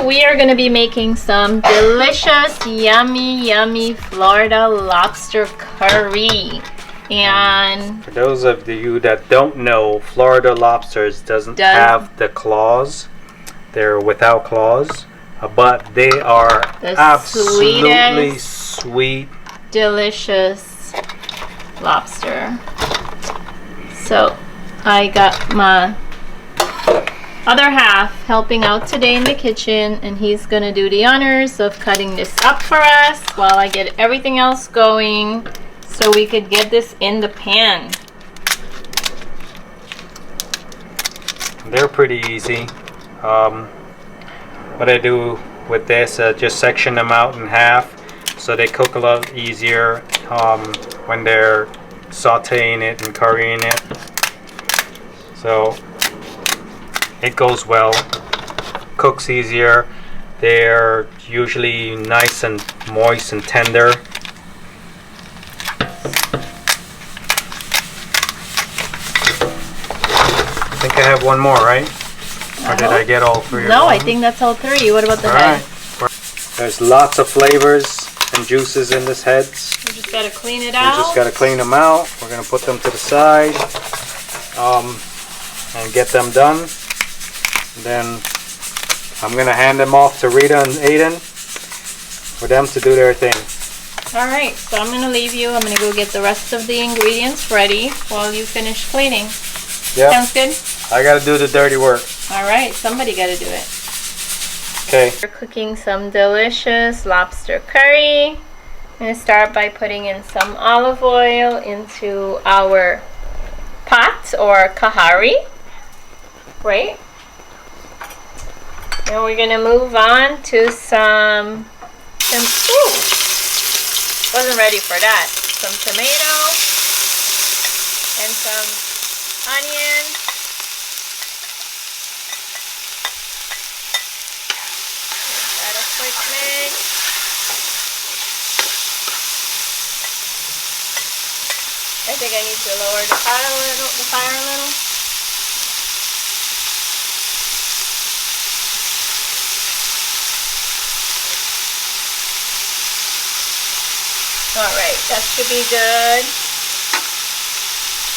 we are going to be making some delicious, yummy Florida lobster curry. And for those of you that don't know, Florida lobsters doesn't have the claws. They're without claws, but they are the absolutely sweet, delicious lobster. So I got my other half helping out today in the kitchen, and he's gonna do the honors of cutting this up for us while I get everything else going so we could get this in the pan. They're pretty easy. What I do with this, just section them out in half so they cook a lot easier when they're sauteing it and currying it. So it goes well, cooks easier. They're usually nice and moist and tender. I think I have one more, right? Or did I get all three? No, I think that's all three. What about the head? There's lots of flavors and juices in this head. We just gotta clean it out. We just gotta clean them out. We're gonna put them to the side and get them done. Then I'm gonna hand them off to Rita and Ayden for them to do their thing. Alright, so I'm gonna leave you. I'm gonna go get the rest of the ingredients ready while you finish cleaning. Yeah. Sounds good? I gotta do the dirty work. Alright, somebody gotta do it. Okay. We're cooking some delicious lobster curry. I'm gonna start by putting in some olive oil into our pot or kahari. Right? And we're gonna move on to some ooh, wasn't ready for that. Some tomato and some onion. Give that a quick mix. I think I need to lower the fire a little. Alright, that should be good.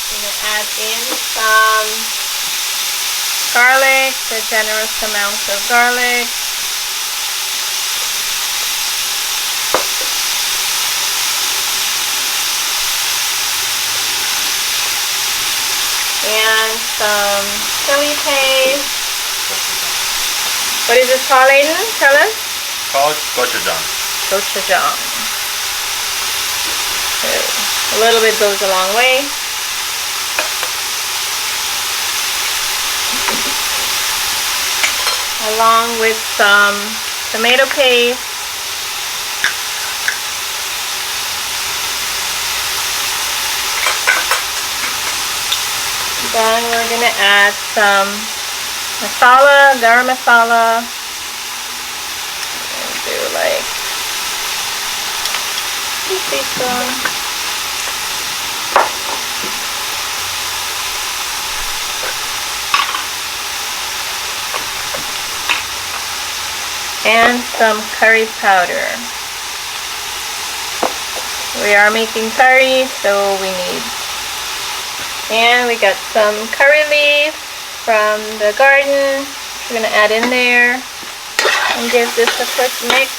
I'm going to add in some garlic, a generous amount of garlic. And some chili paste. What is this called, Ayden? Tell us. It's called gochujang. Gochujang. A little bit goes a long way. Along with some tomato paste. Then we're going to add some masala, garam masala. Do like two teaspoons. And some curry powder. We are making curry, so we need. And we got some curry leaf from the garden. We're gonna add in there and give this a quick mix.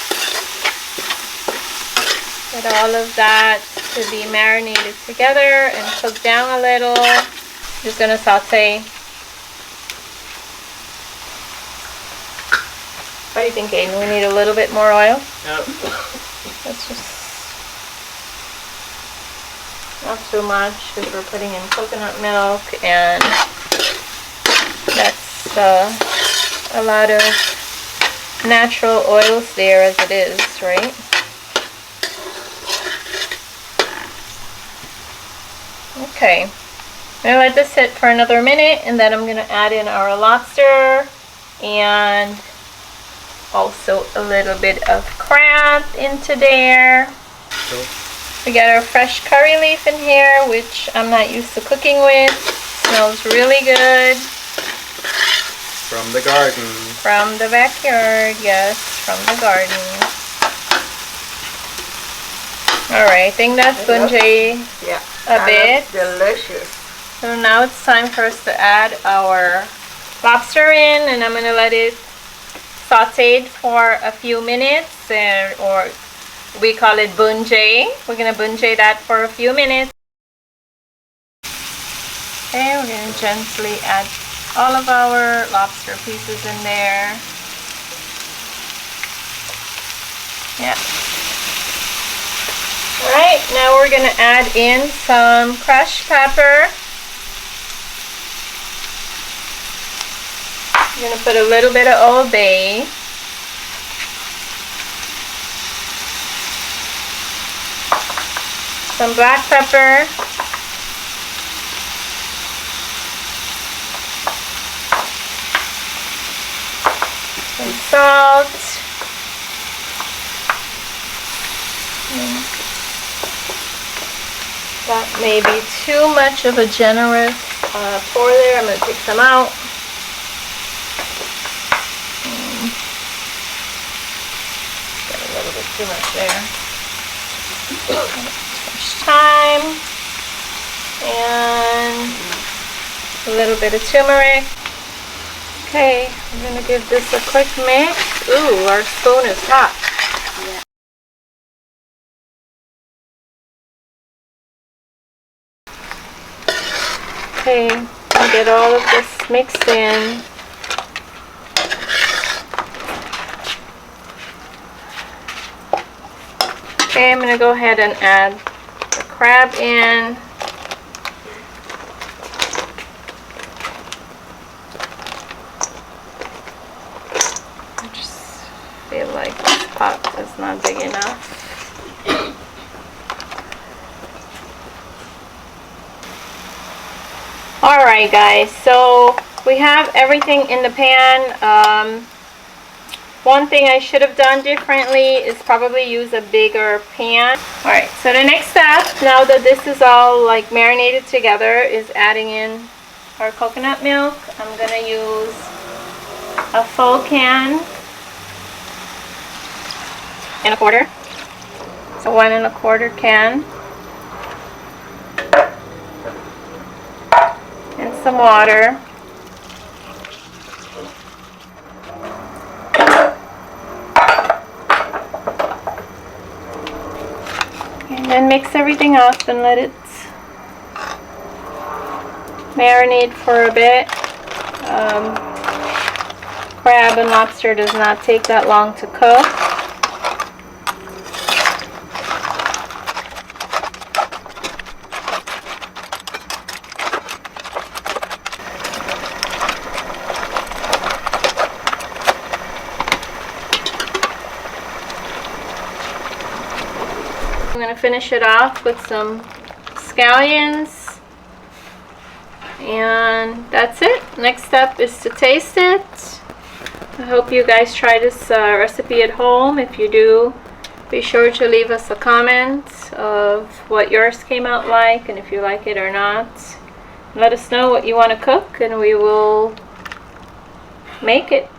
Get all of that to be marinated together and cook down a little. Just gonna saute. What do you think, Ayden? We need a little bit more oil? Yep. That's just not too much because we're putting in coconut milk, and that's a lot of natural oils there as it is, right? Okay. I'm going to let this sit for another minute, and then I'm going to add in our lobster and also a little bit of crab into there. We got our fresh curry leaf in here, which I'm not used to cooking with. Smells really good. From the garden. From the backyard, yes, from the garden. Alright, I think that's bunjay a bit. Delicious. So now it's time for us to add our lobster in, and I'm going to let it sauteed for a few minutes, or we call it bunjay. We're going to bunjay that for a few minutes. Okay, we're going to gently add all of our lobster pieces in there. Yeah. Alright, now we're going to add in some crushed pepper. I'm going to put a little bit of Old Bay. Some black pepper. Some salt. That may be too much of a generous pour there. I'm going to take some out. Got a little bit too much there. Fresh thyme. And a little bit of turmeric. Okay, I'm going to give this a quick mix. Ooh, our spoon is hot. Okay, I'll get all of this mixed in. Okay, I'm going to go ahead and add the crab in. I just feel like this pot is not big enough. Alright guys, so we have everything in the pan. One thing I should have done differently is probably use a bigger pan. Alright, so the next step, now that this is all like marinated together, is adding in our coconut milk. I'm going to use a full can and a quarter. So 1 1/4 can. And some water. And then mix everything up and let it marinate for a bit. Crab and lobster does not take that long to cook. I'm going to finish it off with some scallions, and that's it. Next step is to taste it. I hope you guys try this recipe at home. If you do, be sure to leave us a comment of what yours came out like and if you like it or not. Let us know what you want to cook and we will make it.